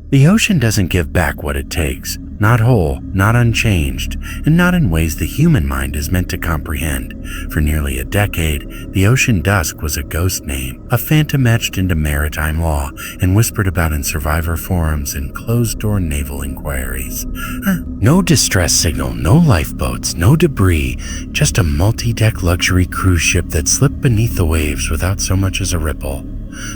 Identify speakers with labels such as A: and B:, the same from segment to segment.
A: The ocean doesn't give back what it takes, not whole, not unchanged, and not in ways the human mind is meant to comprehend. For nearly a decade, the ocean dusk was a ghost name, a phantom etched into maritime law and whispered about in survivor forums and closed-door naval inquiries. No distress signal, no lifeboats, no debris, just a multi-deck luxury cruise ship that slipped beneath the waves without so much as a ripple.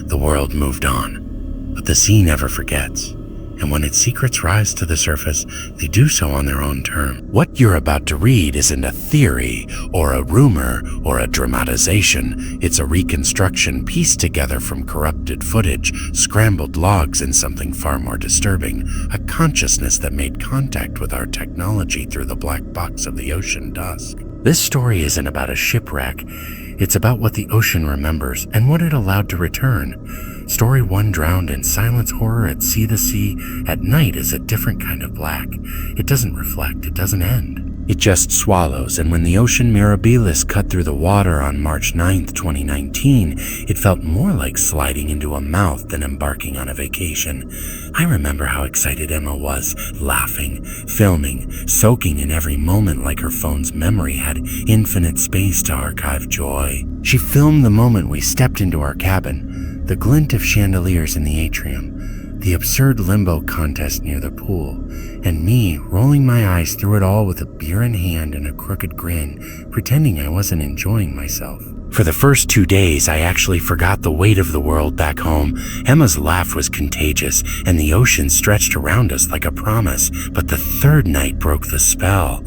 A: The world moved on, but the sea never forgets. And when its secrets rise to the surface, they do so on their own terms. What you're about to read isn't a theory, or a rumor, or a dramatization. It's a reconstruction pieced together from corrupted footage, scrambled logs, and something far more disturbing, a consciousness that made contact with our technology through the black box of the ocean dusk. This story isn't about a shipwreck. It's about what the ocean remembers and what it allowed to return. Story 1 drowned in silence horror at sea. The sea at night is a different kind of black. It doesn't reflect, it doesn't end. It just swallows, and when the ocean mirabilis cut through the water on March 9th, 2019, it felt more like sliding into a mouth than embarking on a vacation. I remember how excited Emma was, laughing, filming, soaking in every moment like her phone's memory had infinite space to archive joy. She filmed the moment we stepped into our cabin, the glint of chandeliers in the atrium, the absurd limbo contest near the pool, and me rolling my eyes through it all with a beer in hand and a crooked grin, pretending I wasn't enjoying myself. For the first 2 days, I actually forgot the weight of the world back home. Emma's laugh was contagious, and the ocean stretched around us like a promise. But the third night broke the spell.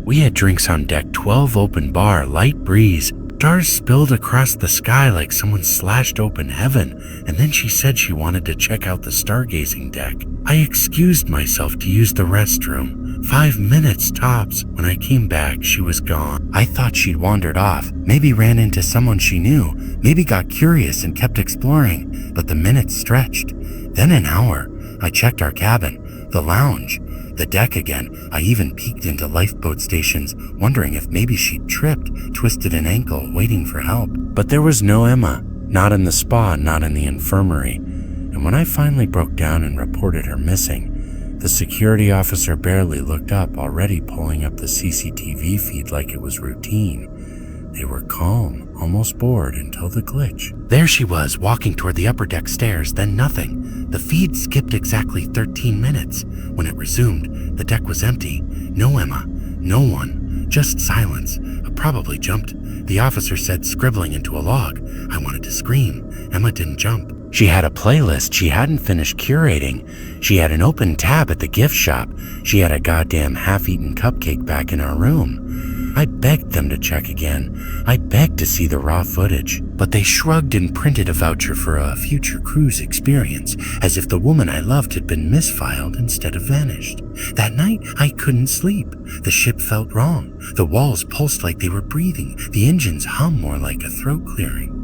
A: We had drinks on deck 12, open bar, light breeze. Stars spilled across the sky like someone slashed open heaven, and then she said she wanted to check out the stargazing deck. I excused myself to use the restroom. 5 minutes tops. When I came back, she was gone. I thought she'd wandered off, maybe ran into someone she knew, maybe got curious and kept exploring, but the minutes stretched. Then an hour. I checked our cabin, the lounge, the deck again. I even peeked into lifeboat stations, wondering if maybe she'd tripped, twisted an ankle, waiting for help. But there was no Emma, not in the spa, not in the infirmary. And when I finally broke down and reported her missing, the security officer barely looked up, already pulling up the CCTV feed like it was routine. They were calm, almost bored, until the glitch. There she was, walking toward the upper deck stairs, then nothing. The feed skipped exactly 13 minutes. When it resumed, the deck was empty. No Emma, no one, just silence. I probably jumped. The officer said, scribbling into a log. I wanted to scream. Emma didn't jump. She had a playlist she hadn't finished curating. She had an open tab at the gift shop. She had a goddamn half-eaten cupcake back in our room. I begged them to check again. I begged to see the raw footage, but they shrugged and printed a voucher for a future cruise experience, as if the woman I loved had been misfiled instead of vanished. That night, I couldn't sleep. The ship felt wrong. The walls pulsed like they were breathing. The engines hummed more like a throat clearing.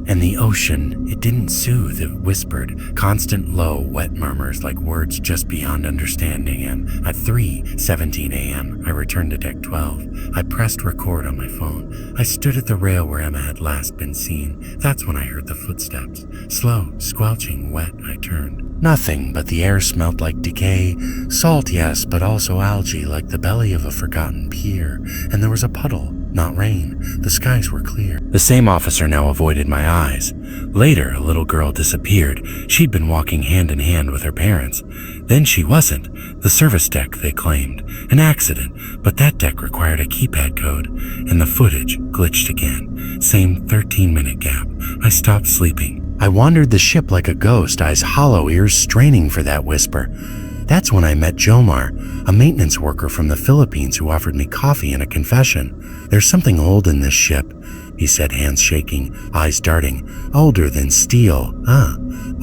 A: And the ocean, it didn't soothe, it whispered, constant low, wet murmurs like words just beyond understanding. And at 3:17 a.m., I returned to deck 12. I pressed record on my phone. I stood at the rail where Emma had last been seen. That's when I heard the footsteps. Slow, squelching, wet. I turned. Nothing, but the air smelled like decay. Salt, yes, but also algae, like the belly of a forgotten pier. And there was a puddle. Not rain. The skies were clear. The same officer now avoided my eyes. Later, a little girl disappeared. She'd been walking hand in hand with her parents. Then she wasn't. The service deck, they claimed. An accident, but that deck required a keypad code. And the footage glitched again. Same 13-minute gap. I stopped sleeping. I wandered the ship like a ghost, eyes hollow, ears straining for that whisper. That's when I met Jomar, a maintenance worker from the Philippines who offered me coffee and a confession. There's something old in this ship, he said, hands shaking, eyes darting. Older than steel.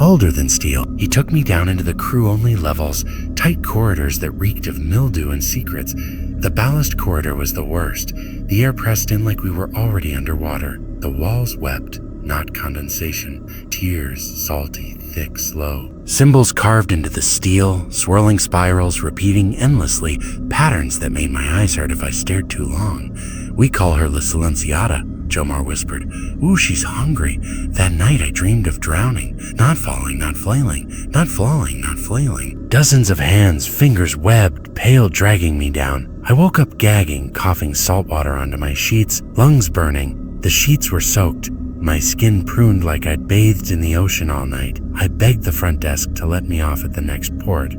A: Older than steel. He took me down into the crew-only levels, tight corridors that reeked of mildew and secrets. The ballast corridor was the worst. The air pressed in like we were already underwater. The walls wept. Not condensation, tears, salty, thick, slow. Symbols carved into the steel, swirling spirals, repeating endlessly, patterns that made my eyes hurt if I stared too long. We call her La Silenciada, Jomar whispered. Ooh, she's hungry. That night I dreamed of drowning, not falling, not flailing, not falling, not flailing. Dozens of hands, fingers webbed, pale, dragging me down. I woke up gagging, coughing salt water onto my sheets, lungs burning. The sheets were soaked, my skin pruned like I'd bathed in the ocean all night. I begged the front desk to let me off at the next port.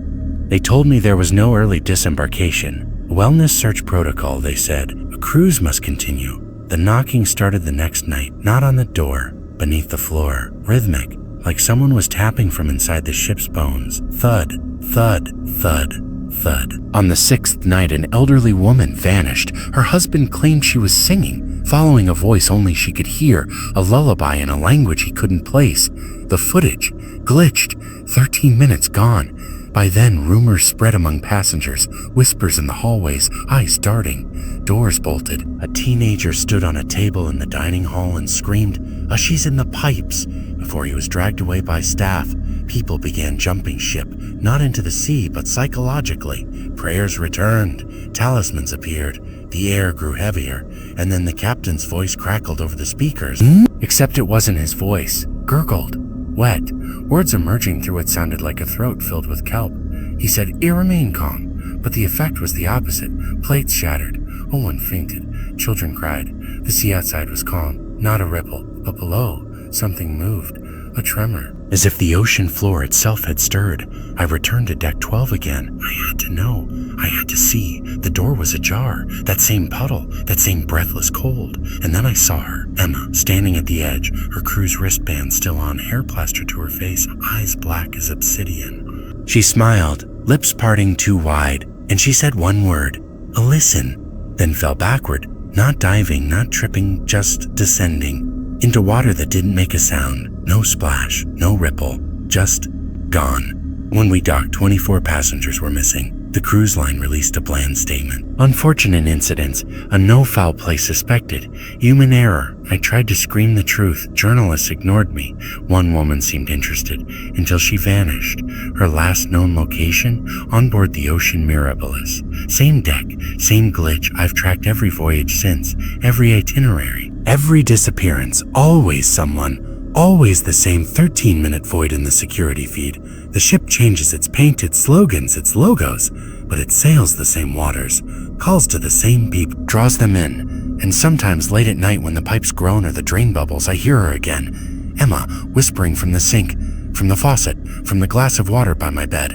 A: They told me there was no early disembarkation. Wellness search protocol, they said. A cruise must continue. The knocking started the next night, not on the door, beneath the floor, rhythmic, like someone was tapping from inside the ship's bones. Thud, thud, thud, thud. On the 6th night, an elderly woman vanished. Her husband claimed she was singing, following a voice only she could hear, a lullaby in a language he couldn't place. The footage glitched. 13 minutes gone. By then, rumors spread among passengers, whispers in the hallways, eyes darting, doors bolted. A teenager stood on a table in the dining hall and screamed, she's in the pipes, before he was dragged away by staff. People began jumping ship, not into the sea, but psychologically. Prayers returned, talismans appeared, the air grew heavier, and then the captain's voice crackled over the speakers. Except it wasn't his voice, gurgled. Wet, words emerging through what sounded like a throat filled with kelp. He said, remain calm, but the effect was the opposite. Plates shattered. One fainted. Children cried. The sea outside was calm, not a ripple, but below, something moved, a tremor. As if the ocean floor itself had stirred, I returned to deck 12 again. I had to know. I had to see. The door was ajar. That same puddle, that same breathless cold. And then I saw her, Emma, standing at the edge, her crew's wristband still on, hair plastered to her face, eyes black as obsidian. She smiled, lips parting too wide, and she said one word, listen, then fell backward, not diving, not tripping, just descending. Into water that didn't make a sound, no splash, no ripple, just gone. When we docked, 24 passengers were missing. The cruise line released a bland statement. Unfortunate incidents, a no foul play suspected, human error. I tried to scream the truth. Journalists ignored me. One woman seemed interested until she vanished. Her last known location, on board the Ocean Mirabilis. Same deck, same glitch. I've tracked every voyage since, every itinerary, every disappearance, always someone. Always the same 13-minute void in the security feed. The ship changes its paint, its slogans, its logos, but it sails the same waters, calls to the same people, draws them in. And sometimes late at night when the pipes groan or the drain bubbles, I hear her again. Emma, whispering from the sink, from the faucet, from the glass of water by my bed.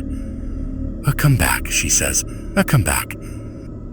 A: Come back, she says. Come back.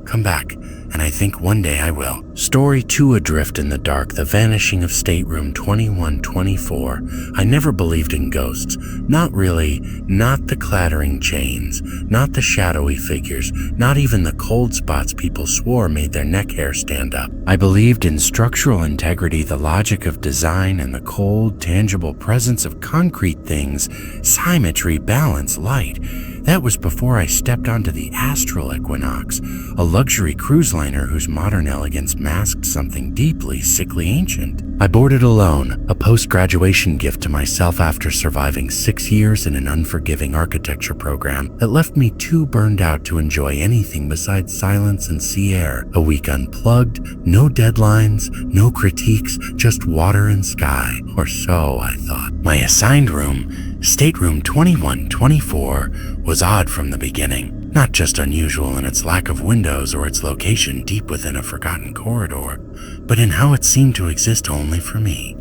A: Come back. And I think one day I will. Story 2, Adrift in the Dark, the vanishing of stateroom 2124. I never believed in ghosts. Not really. Not the clattering chains. Not the shadowy figures. Not even the cold spots people swore made their neck hair stand up. I believed in structural integrity, the logic of design, and the cold, tangible presence of concrete things, symmetry, balance, light. That was before I stepped onto the Astral Equinox, a luxury cruise liner whose modern elegance masked something deeply, sickly ancient. I boarded alone, a post-graduation gift to myself after surviving 6 years in an unforgiving architecture program that left me too burned out to enjoy anything besides silence and sea air. A week unplugged, no deadlines, no critiques, just water and sky. Or so I thought. My assigned room, stateroom 2124, was odd from the beginning. Not just unusual in its lack of windows or its location deep within a forgotten corridor, but in how it seemed to exist only for me.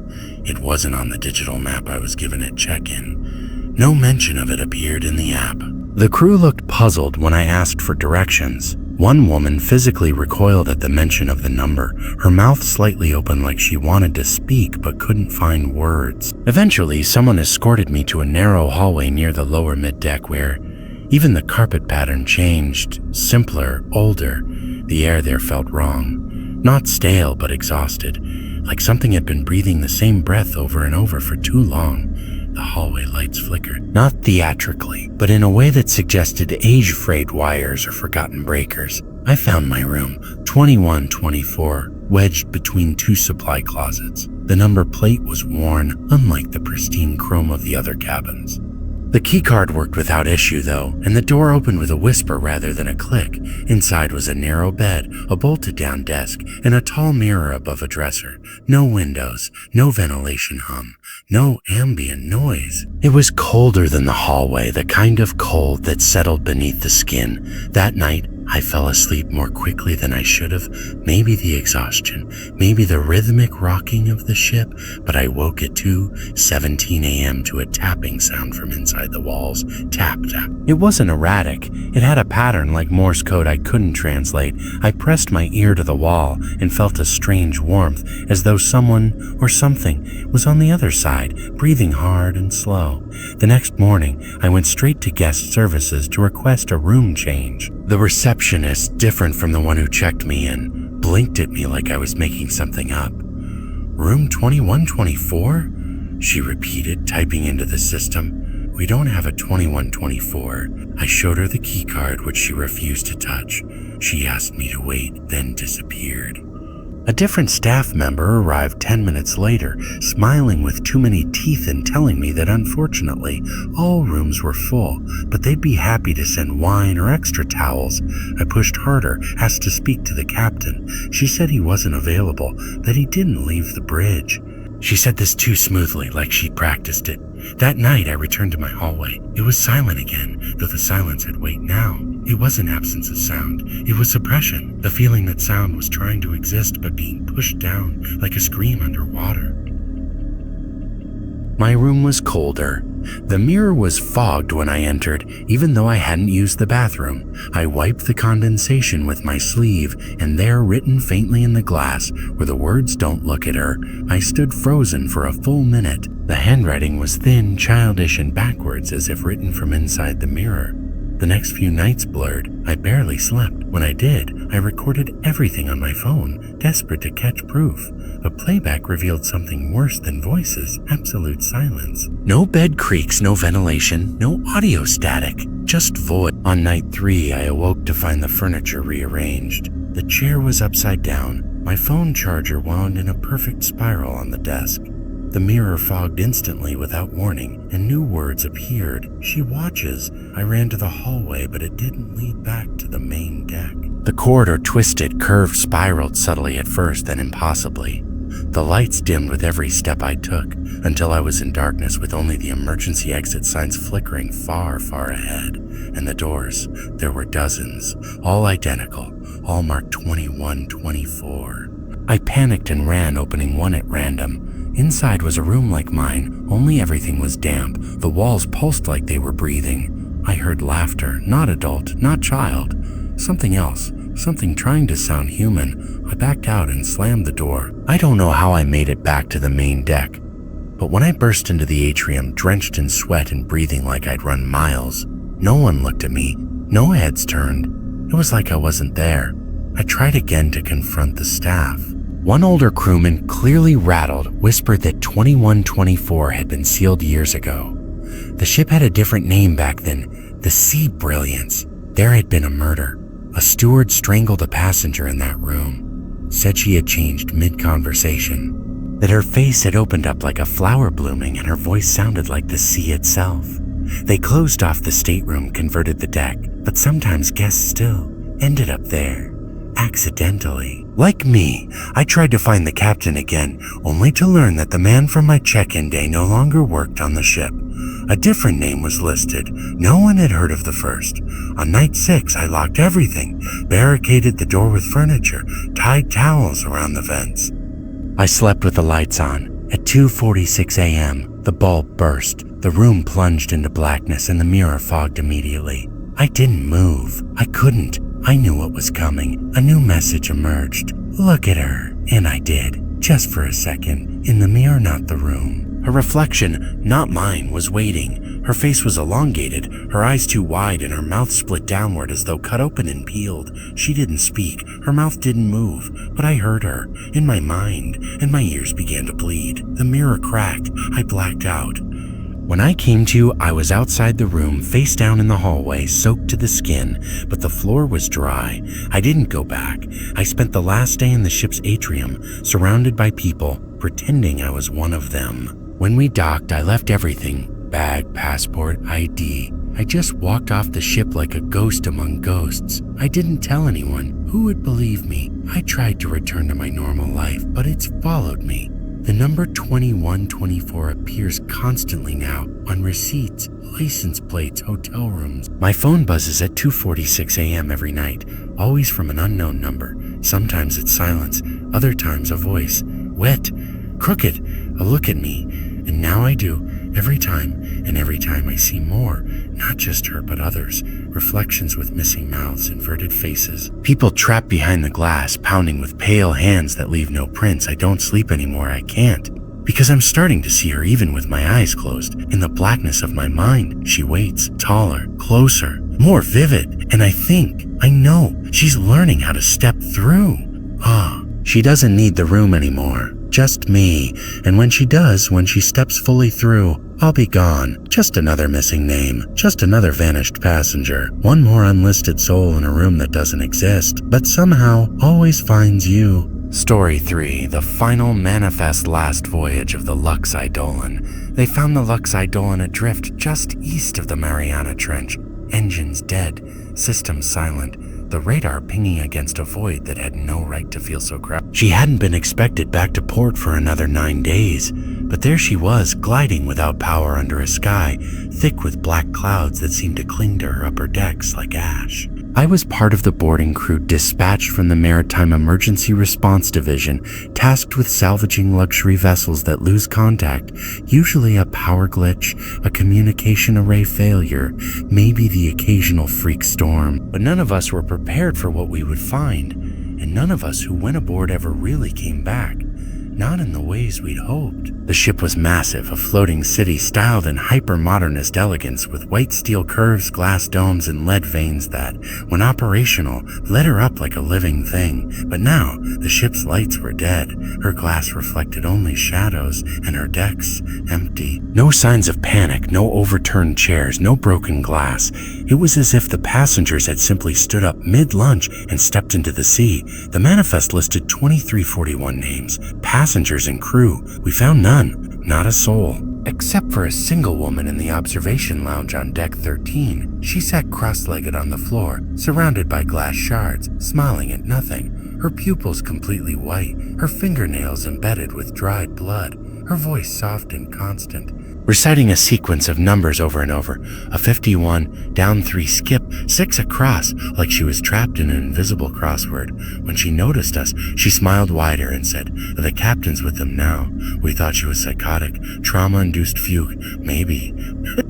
A: It wasn't on the digital map I was given at check-in. No mention of it appeared in the app. The crew looked puzzled when I asked for directions. One woman physically recoiled at the mention of the number, her mouth slightly open like she wanted to speak but couldn't find words. Eventually, someone escorted me to a narrow hallway near the lower mid-deck where even the carpet pattern changed, simpler, older. The air there felt wrong. Not stale, but exhausted, like something had been breathing the same breath over and over for too long. The hallway lights flickered, not theatrically, but in a way that suggested age-frayed wires or forgotten breakers. I found my room, 2124, wedged between 2 supply closets. The number plate was worn, unlike the pristine chrome of the other cabins. The keycard worked without issue though, and the door opened with a whisper rather than a click. Inside was a narrow bed, a bolted down desk, and a tall mirror above a dresser. No windows, no ventilation hum, no ambient noise. It was colder than the hallway, the kind of cold that settled beneath the skin. That night, I fell asleep more quickly than I should have. Maybe the exhaustion, maybe the rhythmic rocking of the ship, but I woke at 2:17 a.m. to a tapping sound from inside the walls. Tap, tap. It wasn't erratic. It had a pattern like Morse code I couldn't translate. I pressed my ear to the wall and felt a strange warmth, as though someone or something was on the other side, breathing hard and slow. The next morning, I went straight to guest services to request a room change. The receptionist, different from the one who checked me in, blinked at me like I was making something up. "Room 2124? She repeated, typing into the system. "We don't have a 2124. I showed her the key card, which she refused to touch. She asked me to wait, then disappeared. A different staff member arrived 10 minutes later, smiling with too many teeth and telling me that unfortunately, all rooms were full, but they'd be happy to send wine or extra towels. I pushed harder, asked to speak to the captain. She said he wasn't available, that he didn't leave the bridge. She said this too smoothly, like she'd practiced it. That night, I returned to my hallway. It was silent again, though the silence had weight now. It wasn't absence of sound. It was suppression, the feeling that sound was trying to exist but being pushed down like a scream underwater. My room was colder. The mirror was fogged when I entered, even though I hadn't used the bathroom. I wiped the condensation with my sleeve, and there, written faintly in the glass, were the words, "Don't look at her." I stood frozen for a full minute. The handwriting was thin, childish, and backwards, as if written from inside the mirror. The next few nights blurred. I barely slept. When I did, I recorded everything on my phone, desperate to catch proof. But playback revealed something worse than voices, absolute silence. No bed creaks, no ventilation, no audio static, just void. On night 3, I awoke to find the furniture rearranged. The chair was upside down. My phone charger wound in a perfect spiral on the desk. The mirror fogged instantly without warning, and new words appeared. "She watches." I ran to the hallway, but it didn't lead back to the main deck. The corridor twisted, curved, spiraled subtly at first, then impossibly. The lights dimmed with every step I took, until I was in darkness with only the emergency exit signs flickering far, far ahead. And the doors, there were dozens, all identical, all marked 2124. I panicked and ran, opening one at random. Inside was a room like mine, only everything was damp. The walls pulsed like they were breathing. I heard laughter, not adult, not child. Something else, something trying to sound human. I backed out and slammed the door. I don't know how I made it back to the main deck, but when I burst into the atrium, drenched in sweat and breathing like I'd run miles, no one looked at me, no heads turned. It was like I wasn't there. I tried again to confront the staff. One older crewman, clearly rattled, whispered that 2124 had been sealed years ago. The ship had a different name back then, the Sea Brilliance. There had been a murder. A steward strangled a passenger in that room. Said she had changed mid-conversation. That her face had opened up like a flower blooming and her voice sounded like the sea itself. They closed off the stateroom, converted the deck, but sometimes guests still ended up there. Accidentally. Like me, I tried to find the captain again, only to learn that the man from my check-in day no longer worked on the ship. A different name was listed. No one had heard of the first. On night 6, I locked everything, barricaded the door with furniture, tied towels around the vents. I slept with the lights on. At 2:46 a.m., the bulb burst. The room plunged into blackness and the mirror fogged immediately. I didn't move. I couldn't. I knew what was coming. A new message emerged. Look at her. And I did. Just for a second. In the mirror, not the room. Her reflection, not mine, was waiting. Her face was elongated, her eyes too wide, and her mouth split downward as though cut open and peeled. She didn't speak. Her mouth didn't move. But I heard her. In my mind. And my ears began to bleed. The mirror cracked. I blacked out. When I came to, I was outside the room, face down in the hallway, soaked to the skin, but the floor was dry. I didn't go back. I spent the last day in the ship's atrium, surrounded by people, pretending I was one of them. When we docked, I left everything, bag, passport, ID. I just walked off the ship like a ghost among ghosts. I didn't tell anyone. Who would believe me? I tried to return to my normal life, but it's followed me. The number 2124 appears constantly now on receipts, license plates, hotel rooms. My phone buzzes at 2:46 a.m. every night, always from an unknown number. Sometimes it's silence, other times a voice. Wet, crooked, a look at me. And now I do, every time I see more, not just her but others, reflections with missing mouths, inverted faces. People trapped behind the glass, pounding with pale hands that leave no prints. I don't sleep anymore, I can't. Because I'm starting to see her even with my eyes closed. In the blackness of my mind, she waits, taller, closer, more vivid. And I know, she's learning how to step through. She doesn't need the room anymore. Just me, and when she does, when she steps fully through, I'll be gone. Just another missing name, just another vanished passenger, one more unlisted soul in a room that doesn't exist, but somehow always finds you. Story 3, the final manifest last voyage of the Lux Eidolon. They found the Lux Eidolon adrift just east of the Mariana Trench. Engines dead, systems silent, the radar pinging against a void that had no right to feel so crowded. She hadn't been expected back to port for another 9 days, but there she was, gliding without power under a sky, thick with black clouds that seemed to cling to her upper decks like ash. I was part of the boarding crew dispatched from the Maritime Emergency Response Division, tasked with salvaging luxury vessels that lose contact, usually a power glitch, a communication array failure, maybe the occasional freak storm. But none of us were prepared for what we would find, and none of us who went aboard ever really came back. Not in the ways we'd hoped. The ship was massive, a floating city styled in hyper-modernist elegance with white steel curves, glass domes, and lead veins that, when operational, lit her up like a living thing. But now, the ship's lights were dead. Her glass reflected only shadows, and her decks empty. No signs of panic, no overturned chairs, no broken glass. It was as if the passengers had simply stood up mid-lunge and stepped into the sea. The manifest listed 2341 names. Passengers and crew, we found none, not a soul. Except for a single woman in the observation lounge on deck 13. She sat cross-legged on the floor, surrounded by glass shards, smiling at nothing. Her pupils completely white, her fingernails embedded with dried blood, her voice soft and constant, reciting a sequence of numbers over and over, a 51, down 3 skip, 6 across, like she was trapped in an invisible crossword. When she noticed us, she smiled wider and said, "The captain's with them now. We thought she was psychotic, trauma-induced fugue, maybe."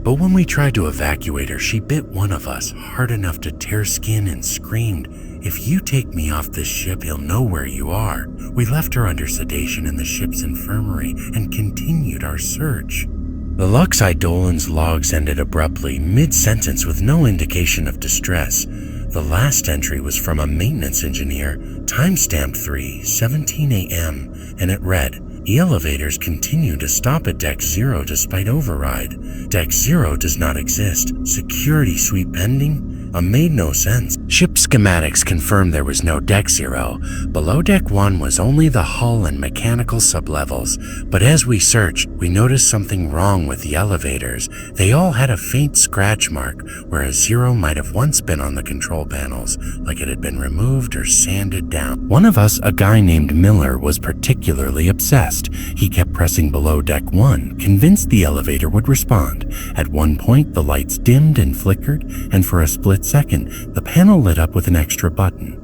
A: But when we tried to evacuate her, she bit one of us hard enough to tear skin and screamed, "If you take me off this ship, he'll know where you are." We left her under sedation in the ship's infirmary and continued our search. The Lux Eidolon's logs ended abruptly, mid-sentence with no indication of distress. The last entry was from a maintenance engineer, timestamped 3:17 a.m., and it read, "The elevators continue to stop at Deck 0 despite override. Deck 0 does not exist. Security sweep pending?" Made no sense. Ship schematics confirmed there was no Deck 0. Below Deck 1 was only the hull and mechanical sublevels. But as we searched, we noticed something wrong with the elevators. They all had a faint scratch mark, where a 0 might have once been on the control panels, like it had been removed or sanded down. One of us, a guy named Miller, was particularly obsessed. He kept pressing below Deck 1, convinced the elevator would respond. At one point, the lights dimmed and flickered, and for a split second, the panel lit up with an extra button.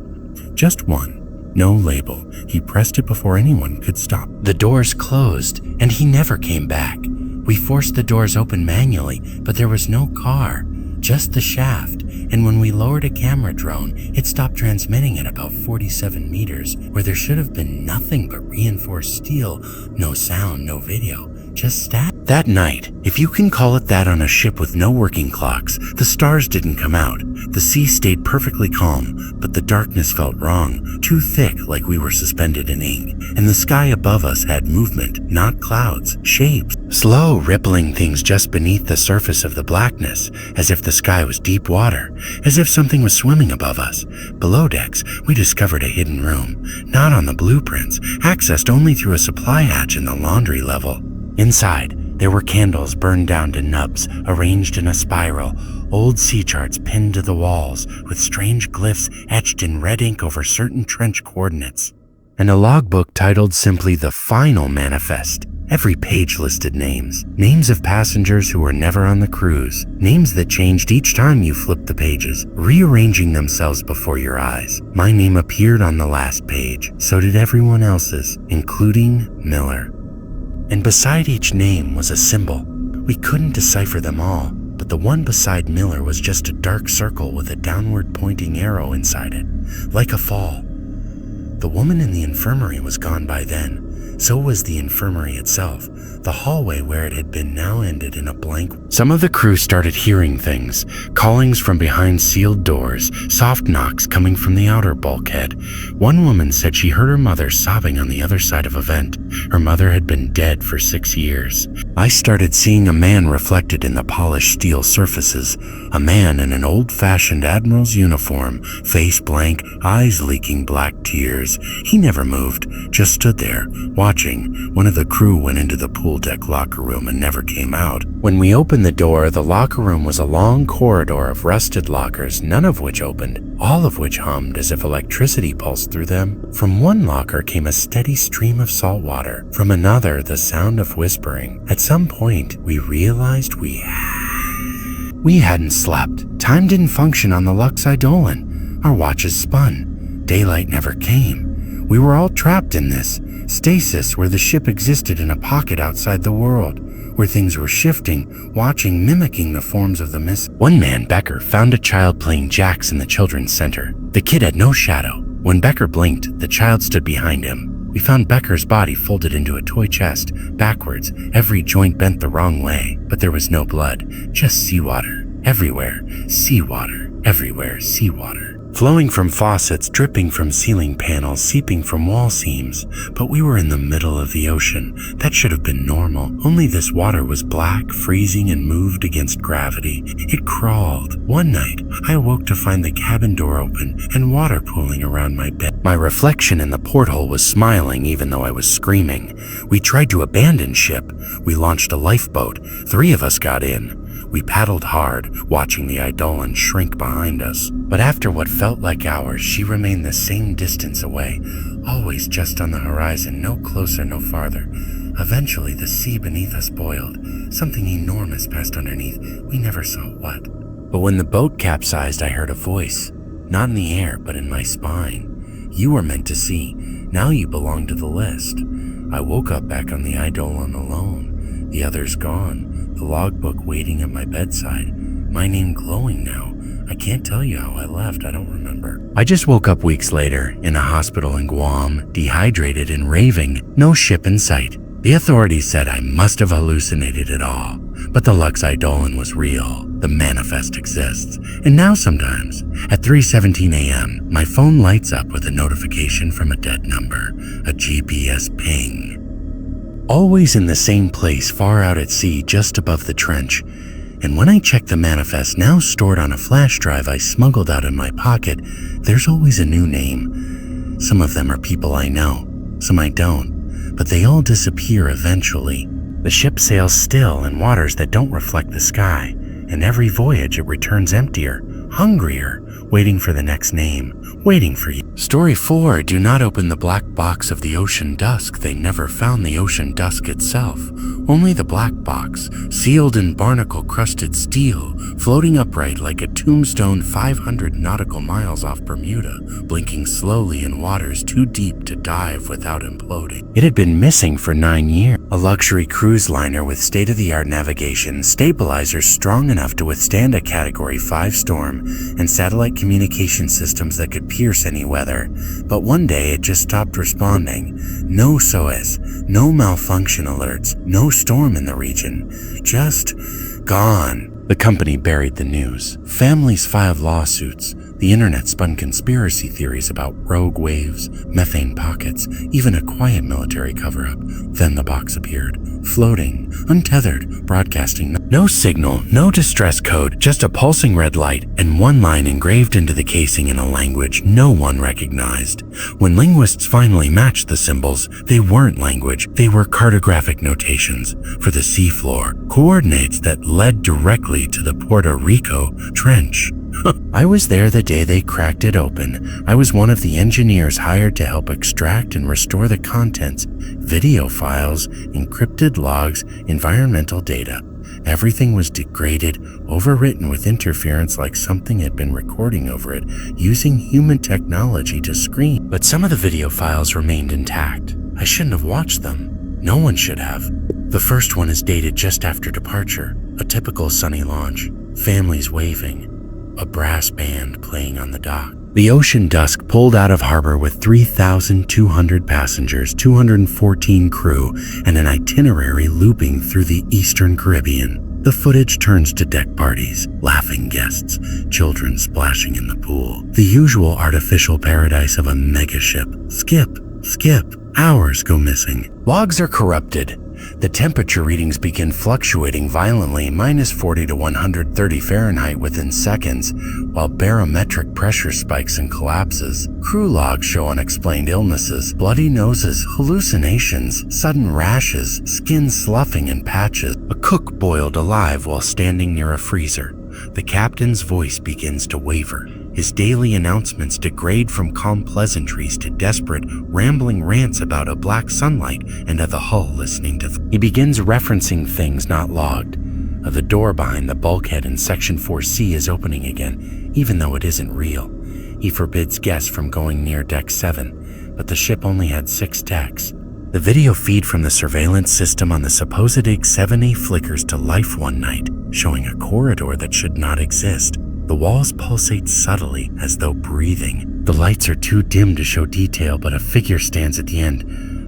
A: Just one. No label. He pressed it before anyone could stop. The doors closed, and he never came back. We forced the doors open manually, but there was no car, just the shaft. And when we lowered a camera drone, it stopped transmitting at about 47 meters, where there should have been nothing but reinforced steel. No sound, no video, just static. That night, if you can call it that on a ship with no working clocks, the stars didn't come out. The sea stayed perfectly calm, but the darkness felt wrong, too thick like we were suspended in ink. And the sky above us had movement, not clouds, shapes. Slow, rippling things just beneath the surface of the blackness, as if the sky was deep water, as if something was swimming above us. Below decks, we discovered a hidden room, not on the blueprints, accessed only through a supply hatch in the laundry level. Inside, There were candles burned down to nubs, arranged in a spiral, old sea charts pinned to the walls with strange glyphs etched in red ink over certain trench coordinates, and a logbook titled simply The Final Manifest. Every page listed names of passengers who were never on the cruise, names that changed each time you flipped the pages, rearranging themselves before your eyes. My name appeared on the last page, so did everyone else's, including Miller. And beside each name was a symbol. We couldn't decipher them all, but the one beside Miller was just a dark circle with a downward pointing arrow inside it, like a fall. The woman in the infirmary was gone by then. So was the infirmary itself. The hallway where it had been now ended in a blank. Some of the crew started hearing things, callings from behind sealed doors, soft knocks coming from the outer bulkhead. One woman said she heard her mother sobbing on the other side of a vent. Her mother had been dead for 6 years. I started seeing a man reflected in the polished steel surfaces, a man in an old-fashioned admiral's uniform, face blank, eyes leaking black tears. He never moved, just stood there, watching. One of the crew went into the pool deck locker room and never came out. When we opened the door, the locker room was a long corridor of rusted lockers, none of which opened, all of which hummed as if electricity pulsed through them. From one locker came a steady stream of salt water. From another, the sound of whispering. At some point, we realized we hadn't slept. Time didn't function on the Lux Eidolon. Our watches spun. Daylight never came. We were all trapped in this stasis where the ship existed in a pocket outside the world, where things were shifting, watching, mimicking the forms of the mist. One man, Becker, found a child playing jacks in the children's center. The kid had no shadow. When Becker blinked, the child stood behind him. We found Becker's body folded into a toy chest, backwards, every joint bent the wrong way, but there was no blood, just seawater. Everywhere, seawater. Everywhere, seawater. Flowing from faucets, dripping from ceiling panels, seeping from wall seams. But we were in the middle of the ocean. That should have been normal. Only this water was black, freezing, and moved against gravity. It crawled. One night, I awoke to find the cabin door open and water pooling around my bed. My reflection in the porthole was smiling even though I was screaming. We tried to abandon ship. We launched a lifeboat. 3 of us got in. We paddled hard, watching the Eidolon shrink behind us. But after what felt like hours, she remained the same distance away, always just on the horizon, no closer, no farther. Eventually, the sea beneath us boiled. Something enormous passed underneath. We never saw what. But when the boat capsized, I heard a voice. Not in the air, but in my spine. You were meant to see. Now you belong to the list. I woke up back on the Eidolon alone. The others gone. The logbook waiting at my bedside. My name glowing now. I can't tell you how I left, I don't remember. I just woke up weeks later in a hospital in Guam, dehydrated and raving, no ship in sight. The authorities said I must have hallucinated it all. But the Lux Eidolon was real. The manifest exists. And now sometimes, at 3:17 a.m., my phone lights up with a notification from a dead number, a GPS ping. Always in the same place, far out at sea, just above the trench. And when I check the manifest, now stored on a flash drive I smuggled out in my pocket, there's always a new name. Some of them are people I know, some I don't, but they all disappear eventually. The ship sails still in waters that don't reflect the sky, and every voyage it returns emptier, hungrier, waiting for the next name, waiting for you. Story 4, do not open the black box of the ocean dusk. They never found the ocean dusk itself, only the black box, sealed in barnacle-crusted steel, floating upright like a tombstone 500 nautical miles off Bermuda, blinking slowly in waters too deep to dive without imploding. It had been missing for 9 years. A luxury cruise liner with state-of-the-art navigation, stabilizers strong enough to withstand a Category 5 storm, and satellite communication systems that could pierce any weather. But one day it just stopped responding. No SOS, no malfunction alerts, no storm in the region. Just gone. The company buried the news. Families filed lawsuits. The internet spun conspiracy theories about rogue waves, methane pockets, even a quiet military cover-up. Then the box appeared, floating, untethered, broadcasting no signal, no distress code, just a pulsing red light and one line engraved into the casing in a language no one recognized. When linguists finally matched the symbols, they weren't language, they were cartographic notations for the seafloor, coordinates that led directly to the Puerto Rico Trench. I was there the day they cracked it open. I was one of the engineers hired to help extract and restore the contents, video files, encrypted logs, environmental data. Everything was degraded, overwritten with interference like something had been recording over it, using human technology to screen. But some of the video files remained intact. I shouldn't have watched them. No one should have. The first one is dated just after departure, a typical sunny launch, families waving, a brass band playing on the dock. The Ocean Dusk pulled out of harbor with 3,200 passengers, 214 crew, and an itinerary looping through the Eastern Caribbean. The footage turns to deck parties, laughing guests, children splashing in the pool. The usual artificial paradise of a megaship. Skip. Hours go missing. Logs are corrupted. The temperature readings begin fluctuating violently, -40 to 130 Fahrenheit within seconds, while barometric pressure spikes and collapses. Crew logs show unexplained illnesses, bloody noses, hallucinations, sudden rashes, skin sloughing in patches. A cook boiled alive while standing near a freezer. The captain's voice begins to waver. His daily announcements degrade from calm pleasantries to desperate, rambling rants about a black sunlight and of the hull listening to He begins referencing things not logged. The door behind the bulkhead in Section 4C is opening again, even though it isn't real. He forbids guests from going near Deck 7, but the ship only had 6 decks. The video feed from the surveillance system on the supposed IG-7A flickers to life one night, showing a corridor that should not exist. The walls pulsate subtly, as though breathing. The lights are too dim to show detail, but a figure stands at the end.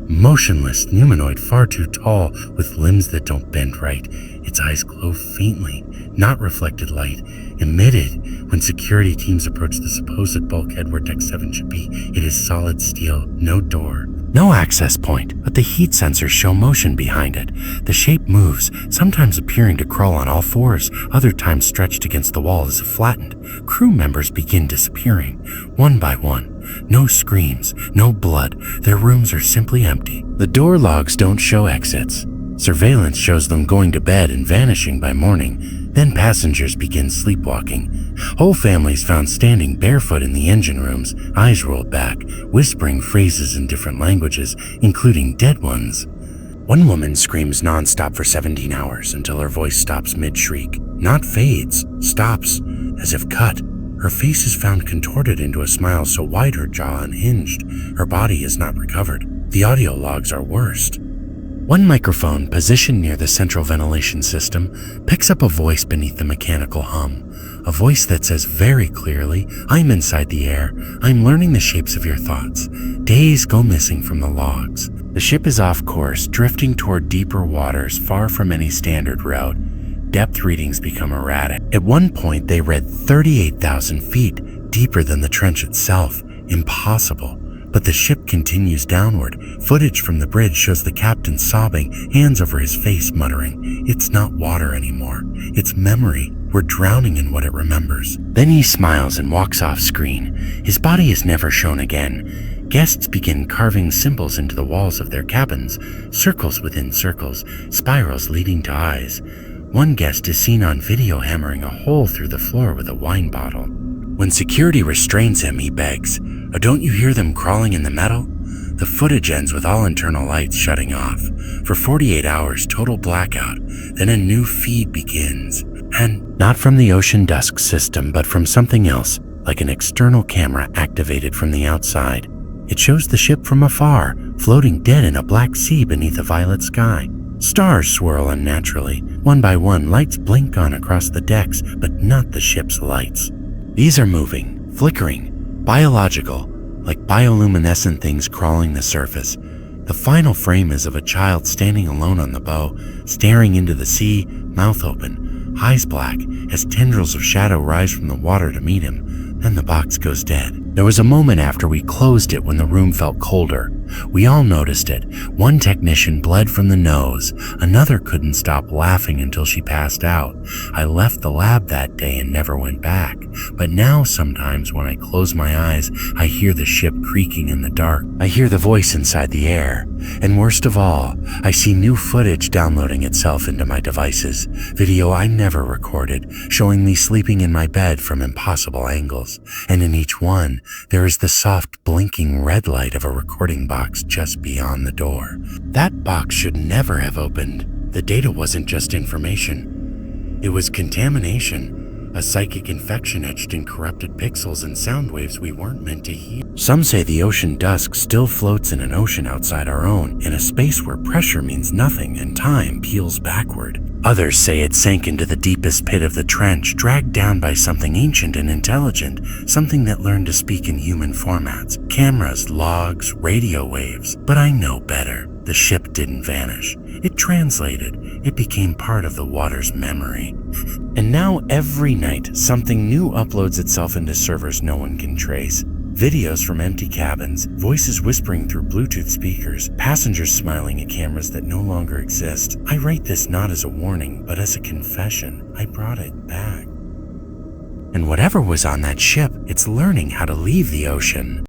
A: Motionless, humanoid, far too tall, with limbs that don't bend right. Its eyes glow faintly, not reflected light, emitted. When security teams approach the supposed bulkhead where Deck 7 should be, it is solid steel, no door. No access point, but the heat sensors show motion behind it. The shape moves, sometimes appearing to crawl on all fours, other times stretched against the wall as if flattened. Crew members begin disappearing, one by one. No screams, no blood. Their rooms are simply empty. The door logs don't show exits. Surveillance shows them going to bed and vanishing by morning. Then passengers begin sleepwalking. Whole families found standing barefoot in the engine rooms, eyes rolled back, whispering phrases in different languages, including dead ones. One woman screams nonstop for 17 hours until her voice stops mid-shriek. Not fades, stops, as if cut. Her face is found contorted into a smile so wide her jaw unhinged. Her body is not recovered. The audio logs are worst. One microphone, positioned near the central ventilation system, picks up a voice beneath the mechanical hum. A voice that says very clearly, "I'm inside the air. I'm learning the shapes of your thoughts." Days go missing from the logs. The ship is off course, drifting toward deeper waters far from any standard route. Depth readings become erratic. At one point, they read 38,000 feet, deeper than the trench itself. Impossible. But the ship continues downward. Footage from the bridge shows the captain sobbing, hands over his face, muttering, "It's not water anymore. It's memory. We're drowning in what it remembers." Then he smiles and walks off screen. His body is never shown again. Guests begin carving symbols into the walls of their cabins, circles within circles, spirals leading to eyes. One guest is seen on video hammering a hole through the floor with a wine bottle. When security restrains him, he begs, "Oh, don't you hear them crawling in the metal?" The footage ends with all internal lights shutting off. For 48 hours, total blackout. Then a new feed begins. And not from the Ocean Dusk system, but from something else, like an external camera activated from the outside. It shows the ship from afar, floating dead in a black sea beneath a violet sky. Stars swirl unnaturally. One by one, lights blink on across the decks, but not the ship's lights. These are moving, flickering, biological, like bioluminescent things crawling the surface. The final frame is of a child standing alone on the bow, staring into the sea, mouth open, eyes black, as tendrils of shadow rise from the water to meet him. and the box goes dead. There was a moment after we closed it when the room felt colder. We all noticed it. One technician bled from the nose. Another couldn't stop laughing until she passed out. I left the lab that day and never went back. But now sometimes when I close my eyes, I hear the ship creaking in the dark. I hear the voice inside the air. And worst of all, I see new footage downloading itself into my devices. Video I never recorded, showing me sleeping in my bed from impossible angles. And in each one, there is the soft blinking red light of a recording box just beyond the door. That box should never have opened. The data wasn't just information. It was contamination. A psychic infection etched in corrupted pixels and sound waves we weren't meant to hear. Some say the ocean dusk still floats in an ocean outside our own, in a space where pressure means nothing and time peels backward. Others say it sank into the deepest pit of the trench, dragged down by something ancient and intelligent, something that learned to speak in human formats, cameras, logs, radio waves. But I know better. The ship didn't vanish. It translated. It became part of the water's memory. And now every night, something new uploads itself into servers no one can trace. Videos from empty cabins, voices whispering through Bluetooth speakers, passengers smiling at cameras that no longer exist. I write this not as a warning, but as a confession. I brought it back. And whatever was on that ship, it's learning how to leave the ocean.